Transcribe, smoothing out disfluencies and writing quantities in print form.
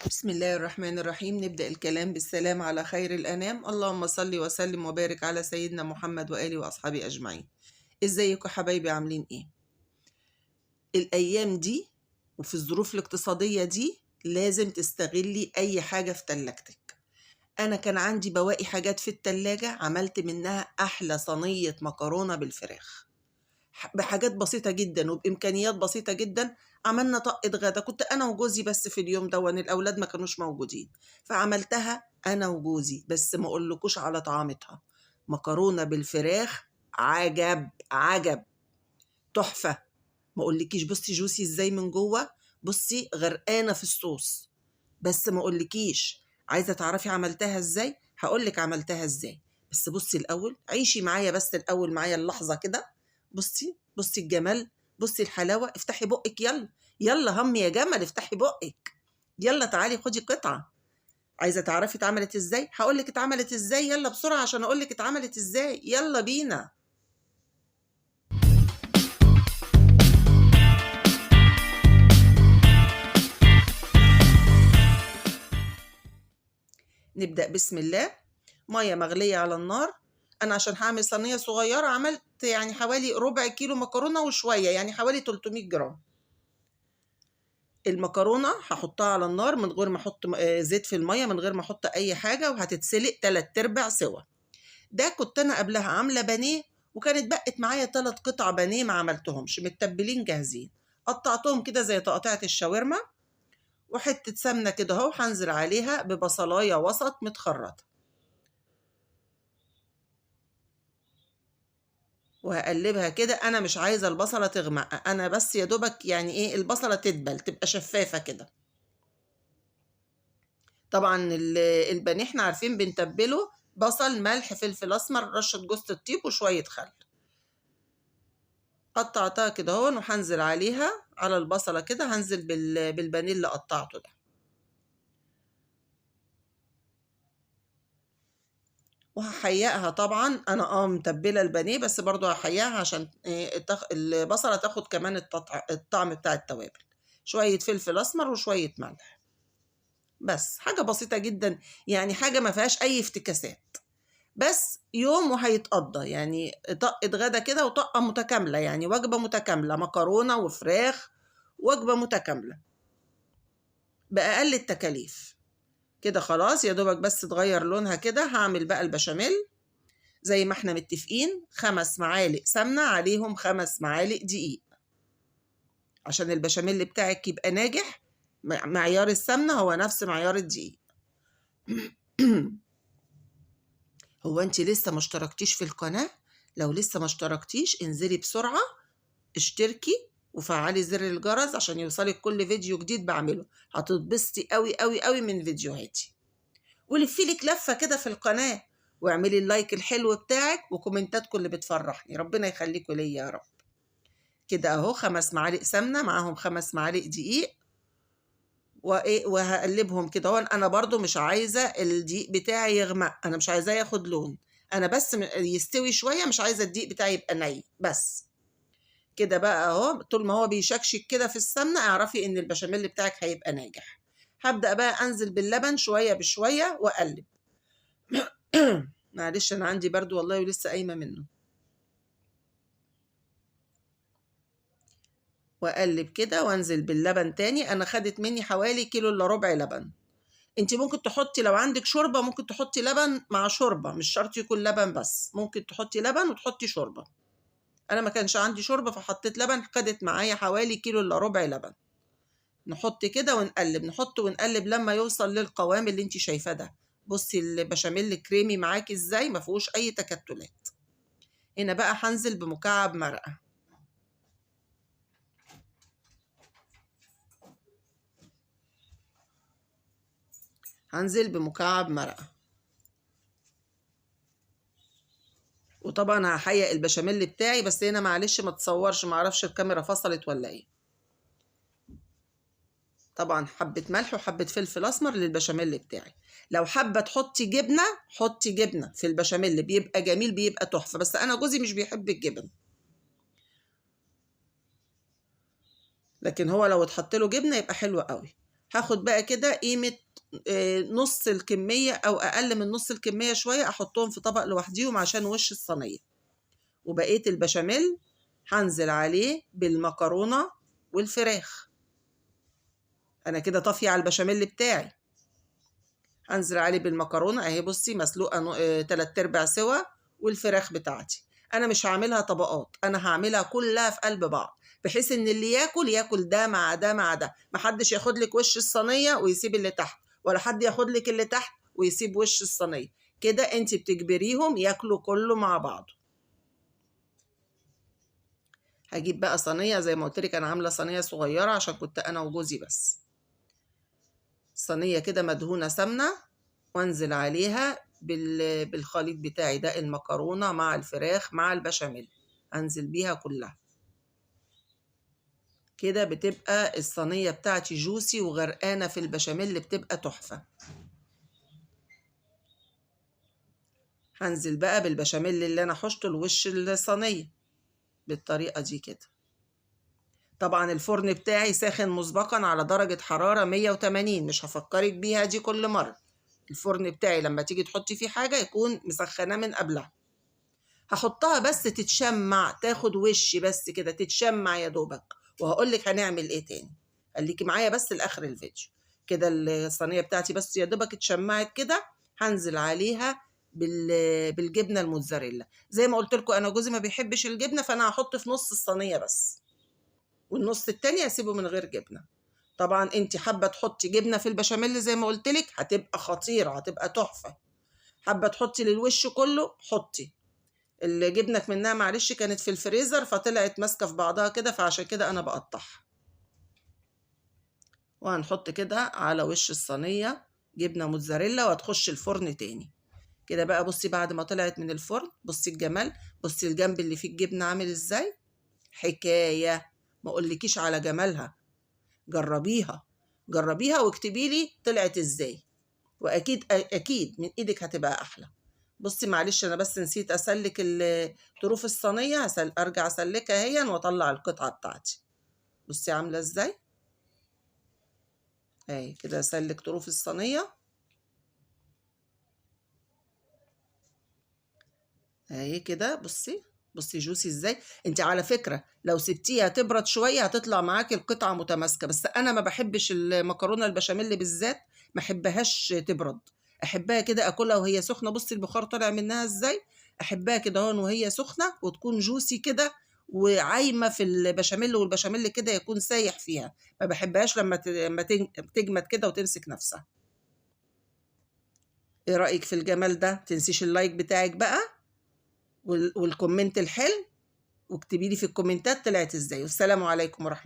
بسم الله الرحمن الرحيم. نبدأ الكلام بالسلام على خير الأنام. اللهم صل وسلم وبارك على سيدنا محمد وآله وأصحابه أجمعين. ازيكم حبايبي، عاملين ايه؟ الأيام دي وفي الظروف الاقتصادية دي لازم تستغلي أي حاجة في تلاجتك. أنا كان عندي بواقي حاجات في التلاجة، عملت منها أحلى صينية مكرونة بالفراخ بحاجات بسيطة جدا وبإمكانيات بسيطة جدا. عملنا طقة غدا، كنت أنا وجوزي بس في اليوم ده، وان الأولاد ما كانوش موجودين، فعملتها أنا وجوزي بس. ما أقولكوش على طعامتها، مكرونة بالفراخ عجب عجب، تحفة. ما أقولكيش، بصي جوسي إزاي من جوه، بصي غرقانة في الصوص. بس ما أقولكيش، عايزة تعرفي عملتها إزاي؟ هقولك عملتها إزاي. بس بصي الأول، عيشي معايا بس الأول معايا اللحظة كده. بصي بصي الجمال، بصي الحلاوة. افتحي بقك، يلا يلا هم يا جمل، افتحي بقك، يلا تعالي خدي قطعة. عايزة تعرفي اتعملت ازاي؟ هقولك اتعملت ازاي، يلا بسرعة عشان اقولك اتعملت ازاي، يلا بينا. نبدأ بسم الله. مية مغلية على النار. أنا عشان هعمل صينية صغيرة عملت يعني حوالي ربع كيلو مكرونة وشوية، يعني حوالي 300 جرام. المكرونة هحطها على النار من غير ما احط زيت في المية، من غير ما احط أي حاجة، وهتتسلق 3/4 سوا. ده كنت أنا قبلها عاملة بانيه، وكانت بقت معايا 3 قطع بانيه ما عملتهمش، متبلين جاهزين. قطعتهم كده زي تقطيعة الشاورما، وحتة سمنة كده اهو، هنزل عليها ببصلاية وسط متخرطة، وهقلبها كده. انا مش عايزه البصله تغمق، انا بس يا دوبك يعني ايه، البصله تدبل تبقى شفافه كده. طبعا البانيه احنا عارفين بنتبله بصل، ملح، فلفل اسمر، رشه جوز الطيب، وشويه خل. قطعتها كده اهو، وهنزل عليها على البصله كده، هنزل بالبانيه اللي قطعته ده، وهحيقها. طبعا انا متبله البانيه، بس برضو هحيقها عشان البصله تاخد كمان الطعم بتاع التوابل. شويه فلفل اسمر وشويه ملح، بس حاجة بسيطة جدا، يعني حاجة ما فيهاش أي افتكاسات. بس يوم وهيتقضى، يعني طقة غدا كده وطقة متكاملة، يعني وجبة متكاملة، مكرونة وفراخ، وجبة متكاملة بأقل التكاليف. كده خلاص، يا دوبك بس تغير لونها كده. هعمل بقى البشاميل زي ما احنا متفقين، 5 معالق سمنة عليهم 5 معالق دقيق، عشان البشاميل بتاعك يبقى ناجح. معيار السمنة هو نفس معيار الدقيق. هو انت لسه ما اشتركتيش في القناة؟ لو لسه ما اشتركتيش انزلي بسرعة اشتركي وفعلي زر الجرس عشان يوصلك كل فيديو جديد بعمله. هتتبسطي قوي قوي قوي من فيديوهاتي. ولفي لك لفة كده في القناة، واعملي اللايك الحلو بتاعك وكومنتاتكم اللي بتفرحني، ربنا يخليكوا ليا يا رب. كده اهو 5 معالق سمنة معاهم 5 معالق دقيق، وهقلبهم كده. هو انا برضو مش عايزه الدقيق بتاعي يغمق، انا مش عايزاه ياخد لون، انا بس يستوي شويه، مش عايزه الدقيق بتاعي يبقى ني بس. كده بقى اهو، طول ما هو بيشكشك كده في السمنه اعرفي ان البشاميل بتاعك هيبقى ناجح. هبدا بقى انزل باللبن شويه بشويه واقلب. معلش انا عندي برضو والله ولسه قايمه منه. واقلب كده وانزل باللبن تاني. انا خدت مني حوالي كيلو الا ربع لبن. انت ممكن تحطي لو عندك شوربه، ممكن تحطي لبن مع شوربه، مش شرط يكون لبن بس، ممكن تحطي لبن وتحطي شوربه. انا ما كانش عندي شوربه فحطيت لبن، خدت معايا حوالي كيلو الا ربع لبن. نحط كده ونقلب، نحط ونقلب لما يوصل للقوام اللي انت شايفاه ده. بصي البشاميل كريمي معاكي ازاي، ما فيهوش اي تكتلات. هنا بقى هنزل بمكعب مرقه. هنزل بمكعب مرقه، وطبعا هحيق البشاميل بتاعي. بس هنا معلش ما تصورش، ما اعرفش الكاميرا فصلت ولا ايه. طبعا حبة ملح وحبة فلفل اسمر للبشاميل بتاعي. لو حابة تحطي جبنة حطي جبنة في البشاميل، بيبقى جميل، بيبقى تحفة، بس انا جوزي مش بيحب الجبن. لكن هو لو اتحط له جبنة يبقى حلو قوي. هاخد بقى كده قيمة نص الكمية أو أقل من نص الكمية شوية، أحطهم في طبق لوحديهم عشان وش الصينية. وبقية البشاميل هنزل عليه بالمكرونة والفراخ. أنا كده طافية على البشاميل بتاعي. هنزل عليه بالمكرونة أهي، بصي مسلوقة 3/4 سوا، والفراخ بتاعتي. أنا مش هعملها طبقات، أنا هعملها كلها في قلب بعض، بحيث إن اللي ياكل ده مع ده مع ده، محدش ياخد لك وش الصينية ويسيب اللي تحت، ولا حد ياخد لك اللي تحت ويسيب وش الصينية. كده أنت بتجبريهم ياكلوا كله مع بعضه. هجيب بقى صينية زي ما قلت لك، أنا عاملة صينية صغيرة عشان كنت أنا وجوزي بس. صينية كده مدهونة سمنة، وانزل عليها بالخليط بتاعي ده، المكرونة مع الفراخ مع البشاميل، انزل بيها كلها كده. بتبقى الصينية بتاعتي جوسي وغرقانة في البشاميل، بتبقى تحفة. هنزل بقى بالبشاميل اللي انا حشته لوش الصينية بالطريقة دي كده. طبعا الفرن بتاعي ساخن مسبقا على درجة حرارة 180، مش هفكرك بيها دي كل مرة. الفرن بتاعي لما تيجي تحطي فيه حاجة يكون مسخنة من قبلها. هحطها بس تتشمع، تاخد وش بس كده تتشمع يا دوبك، وهقولك هنعمل ايه تاني. خليكي معايا بس لاخر الفيديو. كده الصينية بتاعتي بس يا دوبك اتشمعت كده، هنزل عليها بالجبنة الموتزاريلا. زي ما قلت لكم انا جوزي ما بيحبش الجبنة، فانا هحط في نص الصينية بس، والنص التاني هسيبه من غير جبنة. طبعا انت حابة تحطي جبنة في البشاميل زي ما قلت لك هتبقى خطيرة، هتبقى تحفة. حابة تحطي للوش كله حطي. اللي جبنك منها معلش كانت في الفريزر فطلعت ماسكه في بعضها كده، فعشان كده انا بقطعها. وهنحط كده على وش الصينيه جبنه موتزاريلا، وهتخش الفرن تاني كده بقى. بصي بعد ما طلعت من الفرن، بصي الجمال، بصي الجنب اللي فيه الجبنه عامل ازاي، حكايه. ما اقولكيش على جمالها. جربيها، جربيها واكتبي لي طلعت ازاي، واكيد اكيد من ايدك هتبقى احلى. بصي معلش انا بس نسيت اسلك طروف الصينيه، ارجع اسلكها اهي واطلع القطعه بتاعتي. بصي عامله ازاي اهي كده. اسلك طروف الصينيه اهي كده. بصي بصي جوسي ازاي. انت على فكره لو سبتيها تبرد شويه هتطلع معاكي القطعه متماسكه، بس انا ما بحبش المكرونه البشاميل بالذات، ما احبهاش تبرد، احبها كده اكلها وهي سخنه. بصي البخار طالع منها ازاي. احبها كده هون وهي سخنه، وتكون جوسي كده وعايمه في البشاميل، والبشاميل كده يكون سايح فيها. ما بحبهاش لما تجمد كده وتمسك نفسها. ايه رايك في الجمال ده؟ تنسيش اللايك بتاعك بقى والكومنت الحلو، واكتبي لي في الكومنتات طلعت ازاي. والسلام عليكم ورحمة الله.